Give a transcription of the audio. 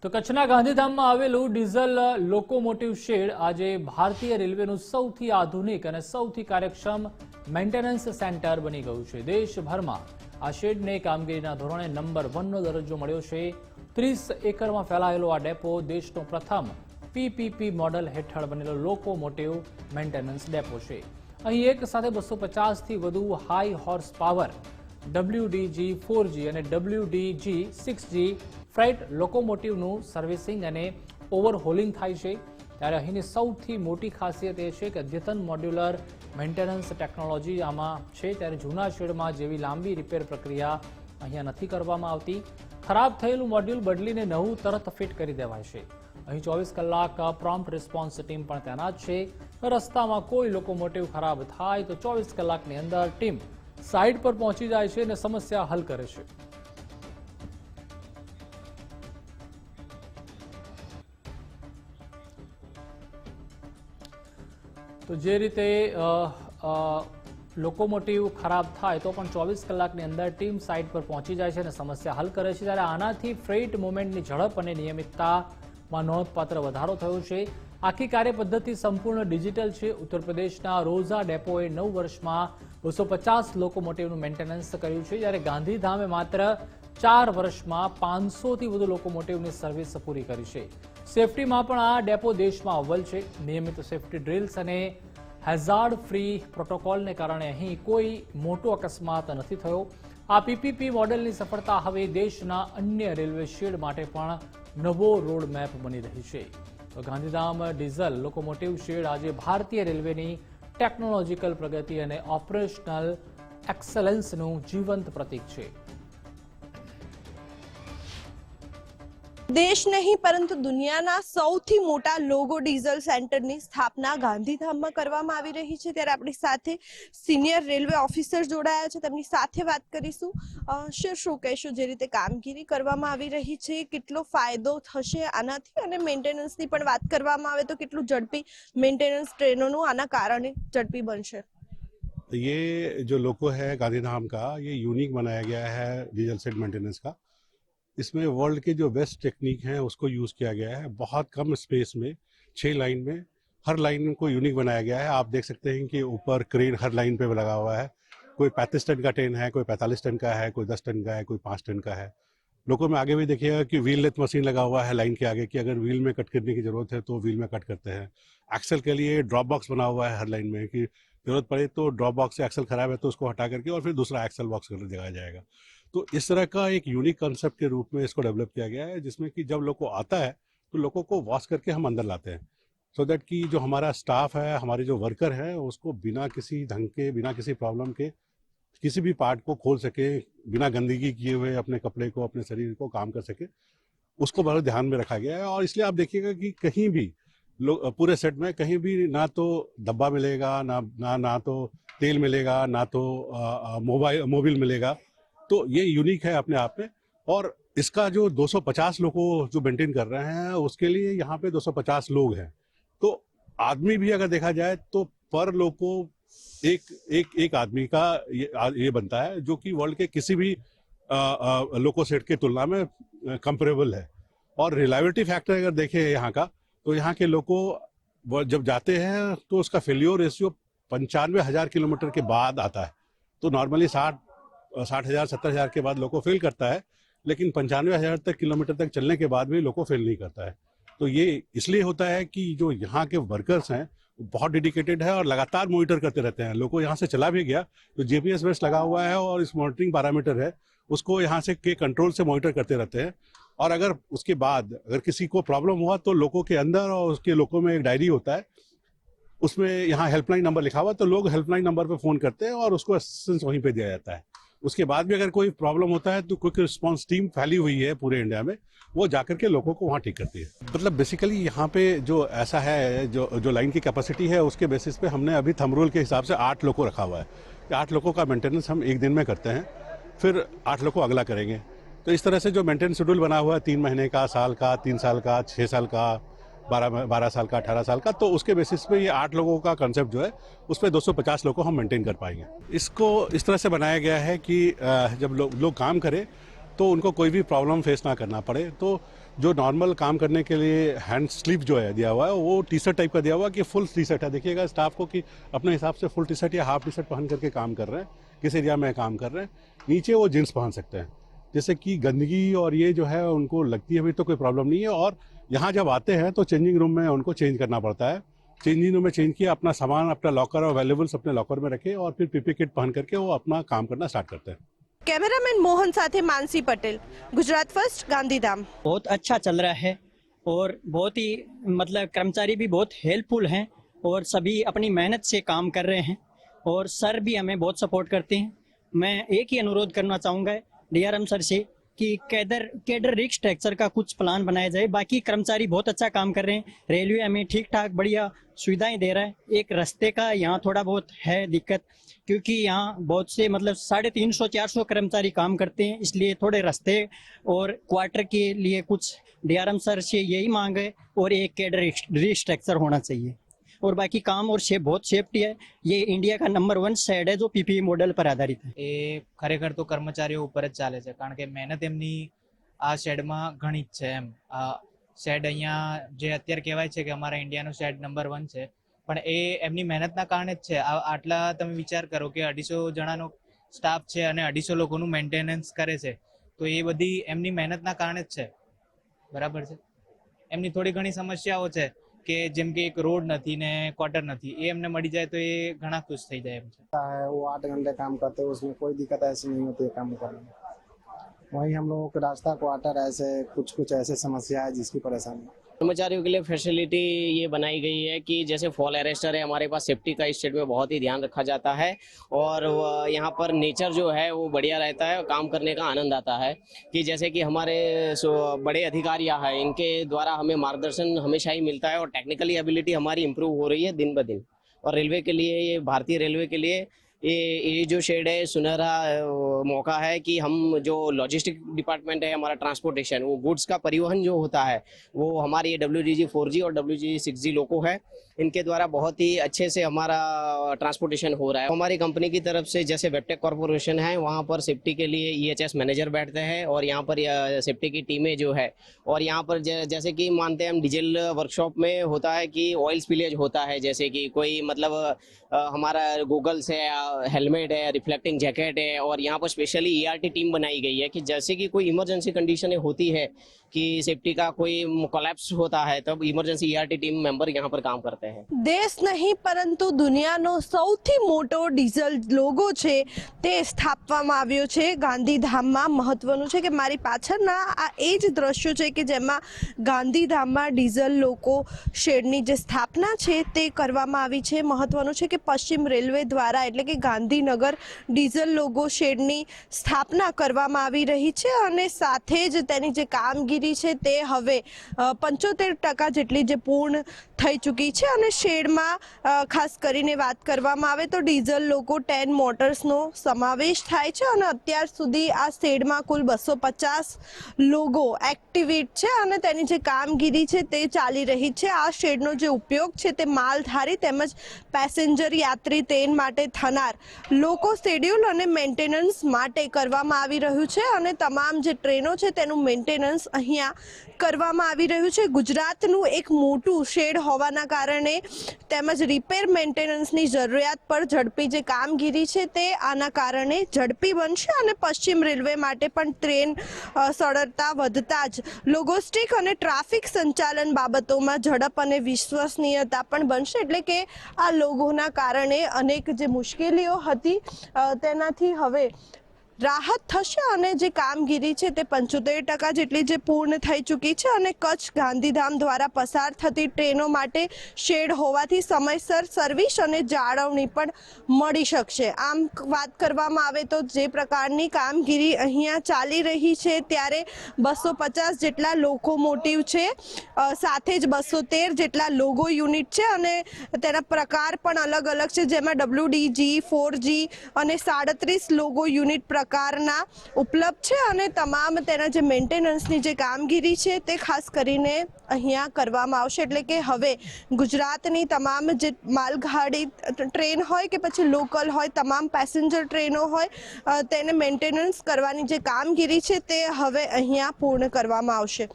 તો કચ્છના ગાંધીધામમાં આવેલું ડીઝલ લોકોમોટિવ શેડ આજે ભારતીય રેલવેનું સૌથી આધુનિક અને સૌથી કાર્યક્ષમ મેન્ટેનન્સ સેન્ટર બની ગયું છે। દેશભરમાં આ શેડને કામગીરીના ધોરણે નંબર 1નો દરજ્જો મળ્યો છે। 30 એકરમાં ફેલાયેલો આ ડેપો દેશનો પ્રથમ પીપીપી મોડલ હેઠળ બનેલો લોકોમોટિવ મેન્ટેનન્સ ડેપો છે। અહીં એક સાથે 250થી વધુ હાઈ હોર્સ પાવર WDG-4G અને WDG-6G ફ્રેટ લોકોમોટિવનું સર્વિસિંગ અને ઓવરહોલિંગ થાય છે। ત્યારે અહીંની સૌથી મોટી ખાસિયત એ છે કે અદ્યતન મોડ્યુલર મેન્ટેનન્સ ટેકનોલોજી આમાં છે। ત્યારે જૂના શેડમાં જેવી લાંબી રિપેર પ્રક્રિયા અહીંયા નથી કરવામાં આવતી। ખરાબ થયેલું મોડ્યુલ બદલીને નવું તરત ફિટ કરી દેવાય છે। અહીં 24 કલાક પ્રોમ્પ્ટ રિસ્પોન્સ ટીમ પણ તૈનાત છે। રસ્તામાં કોઈ લોકોમોટિવ ખરાબ થાય તો 24 કલાકની અંદર ટીમ સાઇટ પર પહોંચી જાય છે અને સમસ્યા હલ કરે છે। તો જે રીતે લોકોમોટિવ ખરાબ થાય તો પણ 24 કલાકની અંદર ટીમ સાઇટ પર પહોંચી જાય છે અને સમસ્યા હલ કરે છે। ત્યારે આનાથી ફ્રેટ મૂવમેન્ટની ઝડપ અને નિયમિતતામાં નોંધપાત્ર વધારો થયો છે। આખી કાર્યપદ્ધતિ સંપૂર્ણ ડિજિટલ છે। ઉત્તર પ્રદેશના રોઝા ડેપોએ 9 વર્ષમાં 250 લોકોમોટિવનું મેન્ટેનન્સ કર્યું છે, જ્યારે ગાંધીધામે માત્ર 4 વર્ષમાં 500થી વધુ લોકોમોટિવની સર્વિસ પૂરી કરી છે। સેફટીમાં પણ આ ડેપો દેશમાં અવ્વલ છે। નિયમિત સેફટી ડ્રિલ્સ અને હેઝાર્ડ ફ્રી પ્રોટોકોલને કારણે અહીં કોઈ મોટો અકસ્માત નથી થયો। આ પીપીપી મોડેલની સફળતા હવે દેશના અન્ય રેલવે શેડ માટે પણ નવો રોડ મેપ બની રહી છે। તો ગાંધીધામ ડીઝલ લોકોમોટિવ શેડ આજે ભારતીય રેલવેની ટેકનોલોજીકલ પ્રગતિ અને ઓપરેશનલ એક્સેલન્સનું જીવંત પ્રતીક છે। देश नहीं परंतु दुनियाना सौथी मोटा लोगो डीजल सेंटरनी स्थापना गांधीधामમાં કરવામાં આવી રહી છે। ત્યારે આપણી સાથે સિનિયર રેલવે ઓફિસર જોડાયા છે, તેમની સાથે વાત કરીશું। શું કહેશો, જે રીતે કામગીરી કરવામાં આવી રહી છે કેટલો ફાયદો થશે આનાથી, અને મેન્ટેનન્સની પણ વાત કરવામાં આવે તો કેટલું ઝડપી મેન્ટેનન્સ ટ્રેનોનું આના કારણે ઝડપી બનશે? ये जो लोको है गांधीधाम का, ये यूनिक बनाया गया है डीजल सेट मेंटेनेंस का। इसमें वर्ल्ड के जो बेस्ट टेक्निक हैं उसको यूज़ किया गया है। बहुत कम स्पेस में 6 लाइन में, हर लाइन को यूनिक बनाया गया है। आप देख सकते हैं कि ऊपर क्रेन हर लाइन पे लगा हुआ है। कोई 35 टन का ट्रेन है, कोई 45 टन का है, कोई 10 टन का है, कोई 5 टन का है। लोगों में आगे भी देखिएगा कि व्हील लेथ मशीन लगा हुआ है लाइन के आगे, कि अगर व्हील में कट करने की जरूरत है तो व्हील में कट करते हैं। एक्सल के लिए ड्रॉप बॉक्स बना हुआ है हर लाइन में, कि जरूरत पड़े तो ड्रॉप बॉक्स से एक्सल खराब है तो उसको हटा करके और फिर दूसरा एक्सल बॉक्स कर लगाया जाएगा। तो इस तरह का एक यूनिक कंसेप्ट के रूप में इसको डेवलप किया गया है, जिसमें कि जब लोगों को आता है तो लोगों को वॉश करके हम अंदर लाते हैं, सो दैट कि जो हमारा स्टाफ है, हमारे जो वर्कर है, उसको बिना किसी ढंग के, बिना किसी प्रॉब्लम के किसी भी पार्ट को खोल सके, बिना गंदगी किए हुए अपने कपड़े को, अपने शरीर को काम कर सके, उसको बहुत ध्यान में रखा गया है। और इसलिए आप देखिएगा कि कहीं भी पूरे सेट में कहीं भी ना तो डब्बा मिलेगा, ना तो तेल मिलेगा, ना तो मोबिल मिलेगा। तो ये यूनिक है अपने आप में। और इसका जो 250 लोग जो मेंटेन कर रहे हैं, उसके लिए यहाँ पे 250 लोग हैं। तो आदमी भी अगर देखा जाए तो पर लोग को एक आदमी का ये बनता है, जो कि वर्ल्ड के किसी भी लोको सेट के तुलना में कंपेरेबल है। और रिलायबिलिटी फैक्टर अगर देखें यहाँ का, तो यहाँ के लोको जब जाते हैं तो उसका फेल्योर रेशियो 95,000 किलोमीटर के बाद आता है। तो नॉर्मली 60,000 70,000 के बाद लोको फेल करता है, लेकिन 95,000 तक किलोमीटर तक चलने के बाद भी लोको फेल नहीं करता है। तो ये इसलिए होता है कि जो यहाँ के वर्कर्स हैं बहुत डेडिकेटेड है और लगातार मॉनिटर करते रहते हैं। लोको यहाँ से चला भी गया तो जीपीएस बेस लगा हुआ है और इस मॉनिटरिंग पैरामीटर है, उसको यहाँ से के कंट्रोल से मॉनिटर करते रहते हैं। और अगर उसके बाद अगर किसी को प्रॉब्लम हुआ तो लोको के अंदर और उसके लोको में एक डायरी होता है, उसमें यहाँ हेल्पलाइन नंबर लिखा हुआ है, तो लोग हेल्पलाइन नंबर पे फ़ोन करते हैं और उसको असिस्टेंस वहीं पे दिया जाता है। उसके बाद भी अगर कोई प्रॉब्लम होता है तो क्विक रिस्पांस टीम फैली हुई है पूरे इंडिया में, वो जाकर के लोगों को वहाँ ठीक करती है। मतलब बेसिकली यहाँ पे जो ऐसा है, जो लाइन की कैपेसिटी है, उसके बेसिस पे हमने अभी थंब रूल के हिसाब से 8 लोगों रखा हुआ है। 8 लोगों का मेंटेनेंस हम एक दिन में करते हैं, फिर 8 लोगों अगला करेंगे। तो इस तरह से जो मेंटेनेंस शेड्यूल बना हुआ है 3 महीने का, साल का, 3 साल का, 6 साल का, 12 साल का, 18 साल का, तो उसके बेसिस पे ये 8 लोगों का कंसेप्ट जो है उस पर 250 लोग को हम मेंटेन कर पाएंगे। इसको इस तरह से बनाया गया है कि जब लोग काम करें तो उनको कोई भी प्रॉब्लम फेस ना करना पड़े। तो जो नॉर्मल काम करने के लिए हैंड स्लीव जो है दिया हुआ है वो टी शर्ट टाइप का दिया हुआ है कि फुल टी शर्ट है। देखिएगा स्टाफ को कि अपने हिसाब से फुल टी शर्ट या हाफ टी शर्ट पहन करके काम कर रहे हैं, किस एरिया में काम कर रहे हैं। नीचे वो जींस पहन सकते हैं, जैसे कि गंदगी और ये जो है उनको लगती है अभी तो कोई प्रॉब्लम नहीं है। और यहाँ जब आते हैं तो चेंजिंग रूम में उनको चेंज करना पड़ता है। चेंजिंग रूम में चेंज किया, अपना सामान अपना लॉकर और वैल्यूबल्स अपने लॉकर में रखे और फिर पीपी किट पहन करके वो अपना काम करना स्टार्ट करते हैं। कैमरामैन मोहन साथे मानसी पटेल, गुजरात फर्स्ट, गांधीधाम। बहुत अच्छा चल रहा है और बहुत ही मतलब कर्मचारी भी बहुत हेल्पफुल हैं और सभी अपनी मेहनत से काम कर रहे हैं और सर भी हमें बहुत सपोर्ट करते हैं। मैं एक ही अनुरोध करना चाहूँगा डीआरएम सर से कि कैडर रिस्ट्रक्चर का कुछ प्लान बनाया जाए। बाकी कर्मचारी बहुत अच्छा काम कर रहे हैं, रेलवे हमें ठीक ठाक बढ़िया सुविधाएं दे रहा है। एक रास्ते का यहाँ थोड़ा बहुत है दिक्कत, क्योंकि यहाँ बहुत से मतलब 350-400 कर्मचारी काम करते हैं, इसलिए थोड़े रास्ते और क्वार्टर के लिए कुछ डीआरएम सर से यही मांग है और एक कैडर रिस्ट्रक्चर होना चाहिए। और बाकी काम और बहुत सेफ्टी है। ये इंडिया का नंबर 1 શેડ है जो पीपीई मॉडल पर आधारित है। એ ખરેખર તો કર્મચારીઓ ઉપર જ ચાલે છે, કારણ કે મહેનત એમની આ શેડમાં ઘણી જ છે એમ. આ શેડ અહીંયા જે અત્યારે કહેવાય છે કે અમારા ઇન્ડિયાનું શેડ નંબર 1 છે, પણ એ એમની મહેનતના કારણે જ છે. આટલા તમે વિચાર કરો કે 250 જણાનો સ્ટાફ છે અને 250 લોકોનું મેન્ટેનન્સ કરે છે, તો એ બધી એમની મહેનતના કારણે જ છે. બરાબર છે. એમની થોડી ઘણી સમસ્યાઓ છે કે જેમ કે એક રોડ નથી ને ક્વાર્ટર નથી, એ એમને મળી જાય તો એ ઘણા ખુશ થઈ જાય એમ છે. वो 8 घंटे काम करते हैं, उसमें कोई दिक्कत ऐसी नहीं होती है काम करने में। वहीं हम लोगों को रास्ता क्वार्टर ऐसे कुछ ऐसे समस्या है जिसकी परेशानी। कर्मचारियों के लिए फैसिलिटी ये बनाई गई है कि जैसे फॉल अरेस्टर है, हमारे पास सेफ्टी का इस स्टेट में बहुत ही ध्यान रखा जाता है और यहाँ पर नेचर जो है वो बढ़िया रहता है और काम करने का आनंद आता है। कि जैसे कि हमारे बड़े अधिकारियाँ हैं, इनके द्वारा हमें मार्गदर्शन हमेशा ही मिलता है और टेक्निकली एबिलिटी हमारी इम्प्रूव हो रही है दिन ब दिन। और रेलवे के लिए, ये भारतीय रेलवे के लिए ये जो शेड है सुनहरा मौका है कि हम जो लॉजिस्टिक डिपार्टमेंट है, हमारा ट्रांसपोर्टेशन, वो गुड्स का परिवहन जो होता है वो हमारी WDG 4G और WDG 6G लोको है, इनके द्वारा बहुत ही अच्छे से हमारा ट्रांसपोर्टेशन हो रहा है। हमारी कंपनी की तरफ से जैसे वेबटेक कॉर्पोरेशन है, वहाँ पर सेफ्टी के लिए EHS मैनेजर बैठते हैं और यहाँ पर सेफ्टी की टीमें जो है, और यहाँ पर जैसे कि मानते हैं हम डीजल वर्कशॉप में होता है कि ऑयल स्पिलेज होता है, जैसे कि कोई मतलब हमारा गूगल्स है, हेलमेट है, रिफ्लेक्टिंग जैकेट है, और यहाँ पर स्पेशली ERT टीम बनाई गई है कि जैसे कि कोई इमरजेंसी कंडीशन होती है कि सेफ्टी का कोई कोलैप्स होता है, तब इमरजेंसी ERT टीम मेंबर यहाँ पर काम करते हैं। દેશ નહીં પરંતુ દુનિયાનો સૌથી મોટો ડીઝલ લોગો છે તે સ્થાપવામાં આવ્યો છે ગાંધીધામમાં. મહત્વનું છે કે મારી પાછળના આ એ જ દ્રશ્યો છે કે જેમાં ગાંધીધામમાં ડીઝલ લોકો શેડની જે સ્થાપના છે તે કરવામાં આવી છે. મહત્વનું છે કે પશ્ચિમ રેલવે દ્વારા એટલે કે ગાંધીનગર ડીઝલ લોગો શેડની સ્થાપના કરવામાં આવી રહી છે અને સાથે જ તેની જે કામગીરી છે તે હવે 75% જેટલી જે પૂર્ણ થઈ ચૂકી છે. અને શેડમાં ખાસ કરીને વાત કરવામાં આવે તો ડીઝલ લોકો 10 મોટર્સનો સમાવેશ થાય છે અને અત્યાર સુધી આ શેડમાં કુલ 250 લોગો એક્ટિવેટ છે અને તેની જે કામગીરી છે તે ચાલી રહી છે. આ શેડનો જે ઉપયોગ છે તે માલધારી તેમજ પેસેન્જર યાત્રી ટ્રેન માટે થનાર લોકો શેડ્યુલ અને મેન્ટેનન્સ માટે કરવામાં આવી રહ્યું છે અને તમામ જે ટ્રેનો છે તેનું મેન્ટેનન્સ અહીંયા કરવામાં આવી રહ્યું છે. ગુજરાતનું એક મોટું શેડ હોવાના કારણે તેમજ રિપેર મેન્ટેનન્સની જરૂરિયાત પર ઝડપી જે કામગીરી છે તે આના કારણે ઝડપી બનશે અને પશ્ચિમ રેલવે માટે પણ ટ્રેન સરળતા વધતા જ લોજિસ્ટિક અને ટ્રાફિક સંચાલન બાબતોમાં ઝડપ અને વિશ્વસનીયતા પણ બનશે. એટલે કે આ લોગોના કારણે અનેક જે મુશ્કેલીઓ હતી તેનાથી હવે રાહત થશે અને જે કામગીરી છે તે 75% જેટલી જે પૂર્ણ થઈ ચૂકી છે અને કચ્છ ગાંધીધામ દ્વારા પસાર થતી ટ્રેનો માટે શેડ હોવાથી સમયસર સર્વિસ અને જાળવણી પણ મળી શકશે. આમ વાત કરવામાં આવે તો જે પ્રકારની કામગીરી અહીંયા ચાલી રહી છે ત્યારે 250 જેટલા લોકોમોટિવ છે, સાથે જ 213 જેટલા લોગો યુનિટ છે અને તેના પ્રકાર પણ અલગ અલગ છે, જેમાં WDG 4G અને 37 લોગો યુનિટ પ્રકારના ઉપલબ્ધ છે અને તમામ તેના જે મેન્ટેનન્સની જે કામગીરી છે તે ખાસ કરીને અહીંયા કરવામાં આવશે. એટલે કે હવે ગુજરાતની તમામ જે માલગાડી ટ્રેન હોય કે પછી લોકલ હોય, તમામ પેસેન્જર ટ્રેનો હોય, તેને મેન્ટેનન્સ કરવાની જે કામગીરી છે તે હવે અહીંયા પૂર્ણ કરવામાં આવશે.